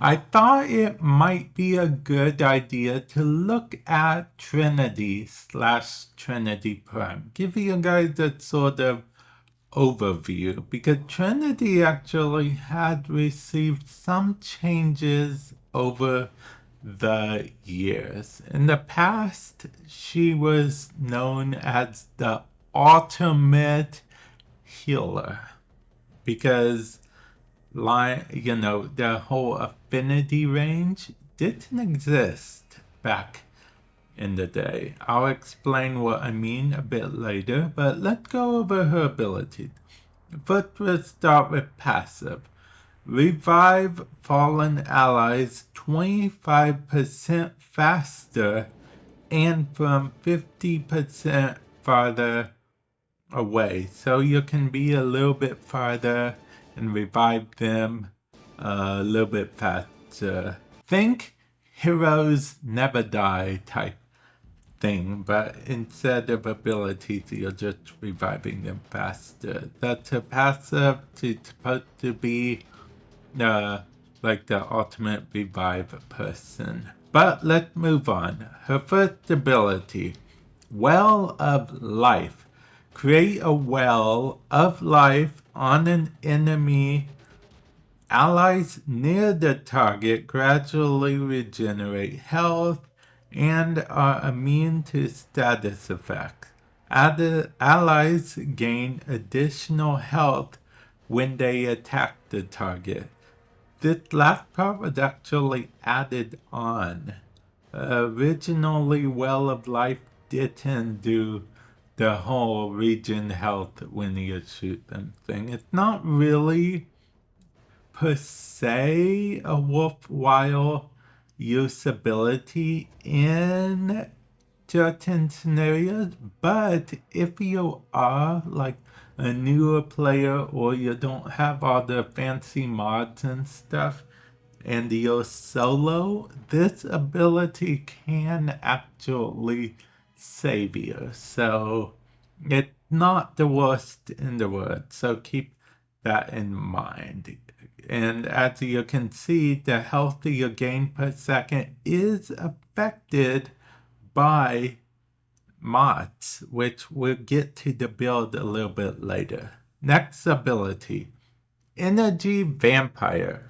I thought it might be a good idea to look at Trinity/Trinity Prime. Give you guys a sort of overview because Trinity actually had received some changes over the years. In the past, she was known as the ultimate healer because the whole affinity range didn't exist back in the day. I'll explain what I mean a bit later, but let's go over her abilities. First, we'll start with passive. Revive fallen allies 25% faster and from 50% farther away. So you can be a little bit farther and revive them a little bit faster. Think heroes never die type thing, but instead of abilities, you're just reviving them faster. That's a passive. It's supposed to be like the ultimate revive person. But let's move on. Her first ability, Well of Life. Create a well of life on an enemy. Allies near the target gradually regenerate health and are immune to status effects. Allies gain additional health when they attack the target. This last part was actually added on. Originally, Well of Life didn't do the whole regen health when you shoot them thing. It's not really per se a worthwhile usability in certain scenarios, but if you are like a newer player or you don't have all the fancy mods and stuff and you're solo, this ability can actually save you. So it's not the worst in the world. So keep that in mind. And as you can see, the health you gain per second is affected by mods, which we'll get to the build a little bit later. Next ability, Energy Vampire.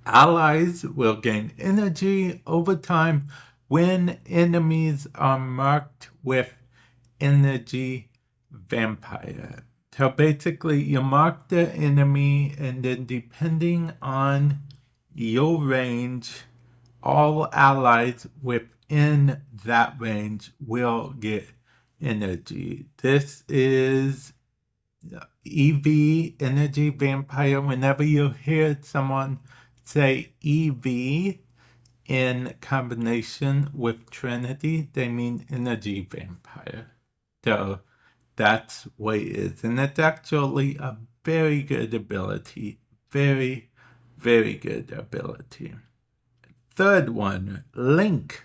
Allies will gain energy over time when enemies are marked with Energy Vampire. So basically, you mark the enemy, and then depending on your range, all allies within that range will get energy. This is EV, Energy Vampire. Whenever you hear someone say EV in combination with Trinity, they mean Energy Vampire. So that's what it is. And it's actually a very good ability. Very, very good ability. Third one, Link.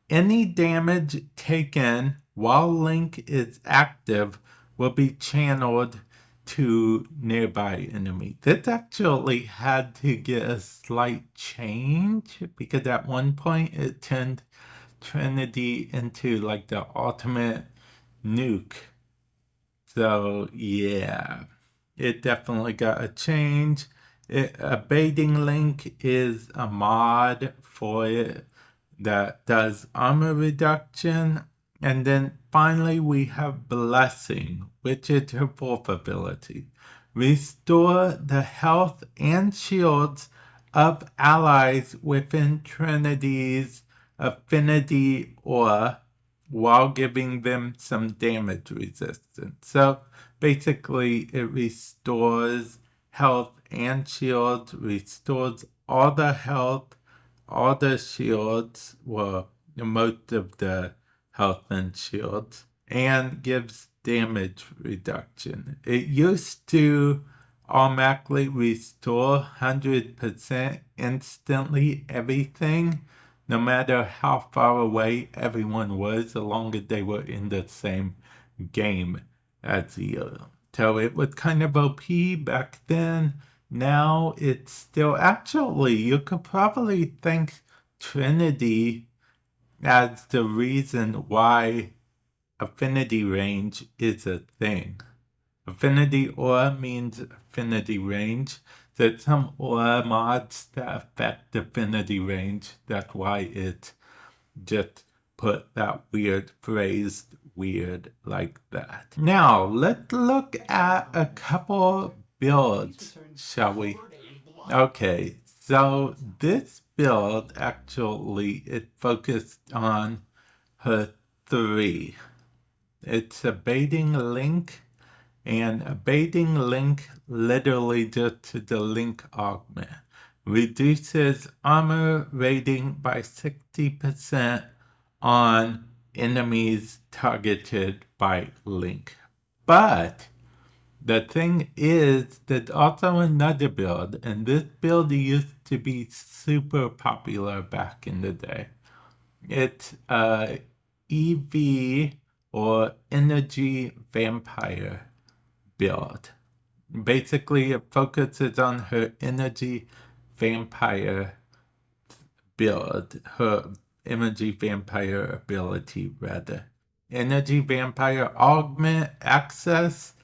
Any damage taken while Link is active will be channeled to nearby enemy. This actually had to get a slight change because at one point it turned Trinity into like the ultimate nuke. So yeah, it definitely got a change. Abating Link is a mod for it that does armor reduction. And then finally we have Blessing, which is her fourth ability. Restore the health and shields of allies within Trinity's affinity aura while giving them some damage resistance. So basically it restores health and shields, restores all the health, all the shields, well, most of the health and shields, and gives damage reduction. It used to automatically restore 100% instantly everything, no matter how far away everyone was, as long as they were in the same game as you. So it was kind of OP back then. now it's still, actually, you could probably thank Trinity as the reason why affinity range is a thing. Affinity aura means affinity range. There's some aura mods that affect affinity range. That's why it just put that weird phrase weird like that. Now, let's look at a couple builds, shall we? Okay, so this build actually, it focused on her 3. It's a baiting link, and a baiting link literally just to the link augment. Reduces armor rating by 60% on enemies targeted by link. But the thing is, there's also another build, and this build used to be super popular back in the day. It's EV or Energy Vampire build. Basically, it focuses on her Energy Vampire build, her Energy Vampire ability, rather. Energy Vampire augment access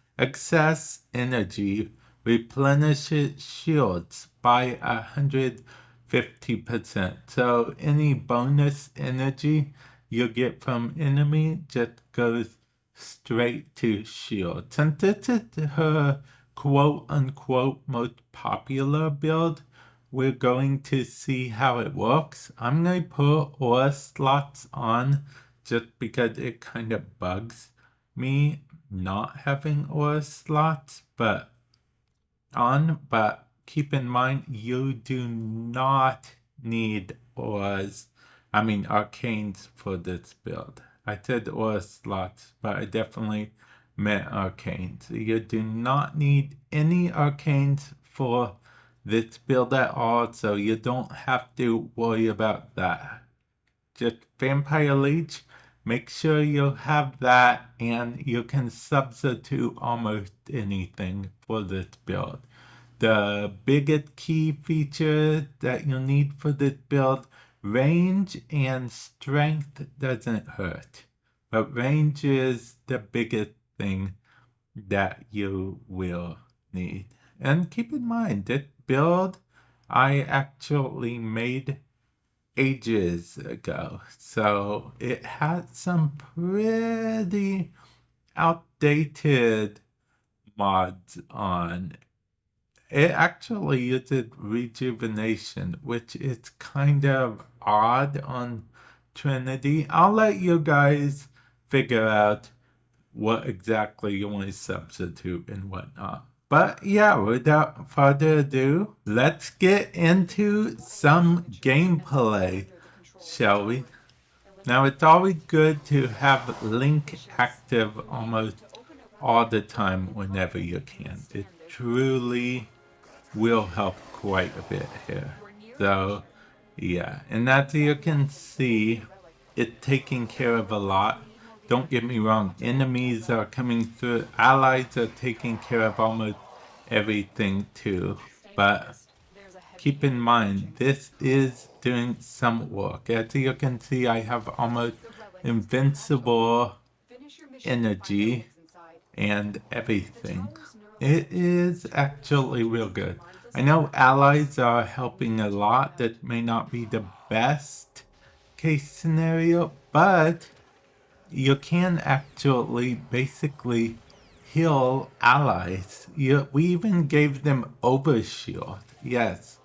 energy, replenishes shields by 150%. So any bonus energy you get from enemy just goes straight to shield. Since this is her quote unquote most popular build, we're going to see how it works. I'm going to put aura slots on just because it kind of bugs me not having aura slots, but keep in mind you do not need auras, arcanes for this build. I said aura slots, but I definitely meant arcanes. You do not need any arcanes for this build at all, so you don't have to worry about that. Just Vampire Leech, make sure you have that, and you can substitute almost anything for this build. The biggest key feature that you need for this build, range and strength doesn't hurt. But range is the biggest thing that you will need. And keep in mind, this build I actually made ages ago. So it had some pretty outdated mods on. It actually uses rejuvenation, which is kind of odd on Trinity. I'll let you guys figure out what exactly you want to substitute and whatnot. But yeah, without further ado, let's get into some gameplay, shall we? Now, it's always good to have Link active almost all the time whenever you can. It truly will help quite a bit here. So, yeah. And as you can see, it's taking care of a lot. Don't get me wrong, enemies are coming through, allies are taking care of almost everything too. But keep in mind, this is doing some work. As you can see, I have almost invincible energy and everything. It is actually real good. I know allies are helping a lot. That may not be the best case scenario, but you can actually basically heal allies. We even gave them overshield. Yes,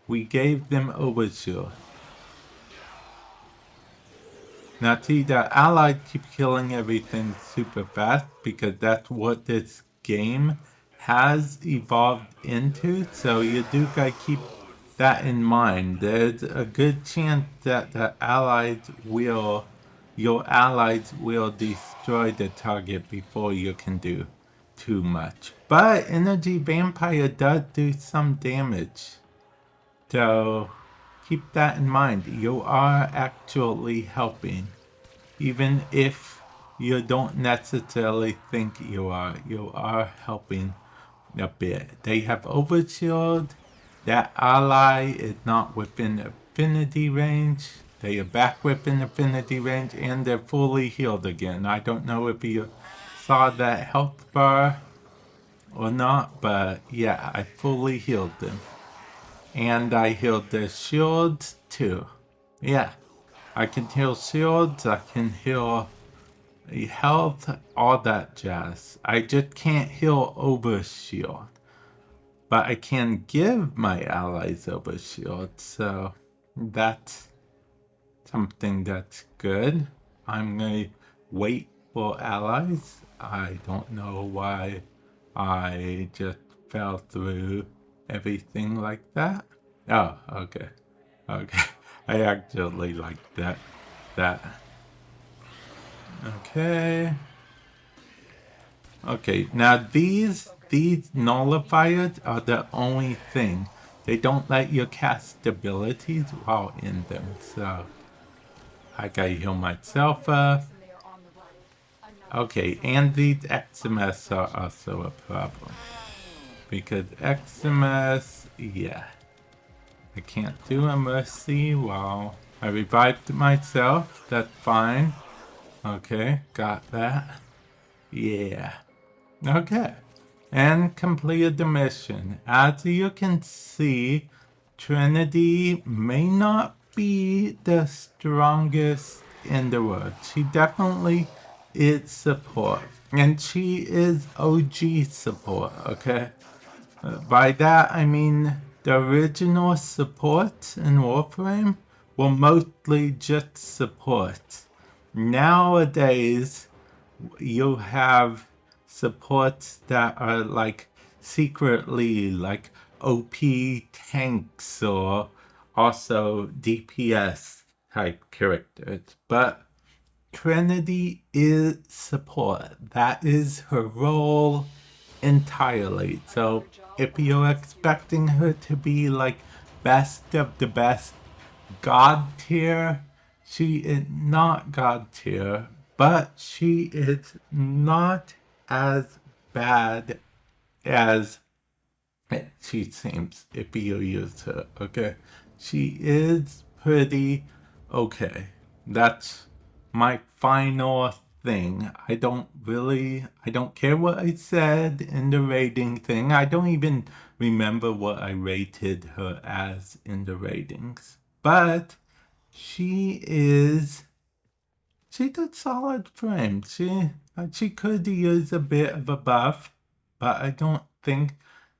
we gave them overshield. Now see, the allies keep killing everything super fast because that's what this game has evolved into. So you do gotta keep that in mind. There's a good chance that your allies will destroy the target before you can do too much. But Energy Vampire does do some damage. So keep that in mind. You are actually helping. Even if you don't necessarily think you are helping a bit. They have overshield. That ally is not within affinity range. They are back within affinity range, and they're fully healed again. I don't know if you saw that health bar or not, but yeah, I fully healed them. And I healed their shields too. Yeah, I can heal shields, I can heal health, all that jazz. I just can't heal over shield. But I can give my allies over shield, so that's something that's good. I'm gonna wait for allies. I don't know why I just fell through everything like that. Oh, okay. Okay. I actually like that. Okay. Okay, now these nullifiers are the only thing. They don't let you cast abilities while in them, so I gotta heal myself up. Okay, and these XMS are also a problem. Because XMS, yeah. I can't do a mercy while I revived myself. That's fine. Okay, got that. Yeah. Okay. And completed the mission. As you can see, Trinity may not be the strongest in the world. She definitely is support. And she is OG support, okay? By that I mean the original support in Warframe were mostly just support. Nowadays, you have supports that are like secretly like OP tanks or also DPS type characters. But Trinity is support. That is her role entirely. So if you're expecting her to be like best of the best God tier, she is not God tier, but she is not as bad as she seems if you use her, okay? She is pretty okay. That's my final thing. I don't care what I said in the rating thing. I don't even remember what I rated her as in the ratings. But she did solid frame. She could use a bit of a buff, but I don't think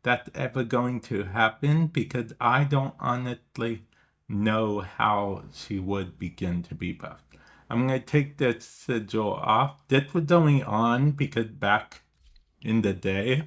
that's ever going to happen because I don't honestly know how she would begin to be buffed. I'm going to take the sigil off. This was only on because back in the day,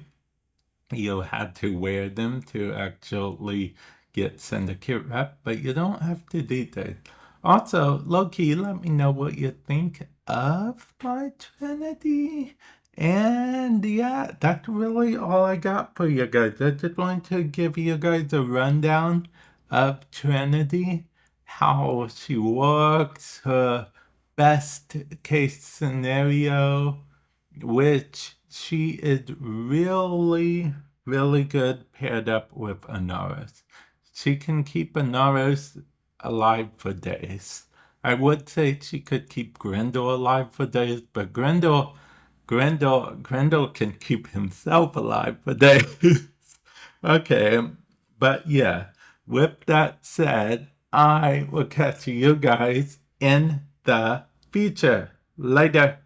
you had to wear them to actually get syndicate rep, but you don't have to do that. Also, low-key, let me know what you think of my Trinity. And yeah, that's really all I got for you guys. I just wanted to give you guys a rundown of Trinity, how she works, her best case scenario, which she is really, really good paired up with Anaris. She can keep Anaris alive for days. I would say she could keep Grendel alive for days, but Grendel can keep himself alive for days. Okay, but yeah, with that said, I will catch you guys in the future. Later.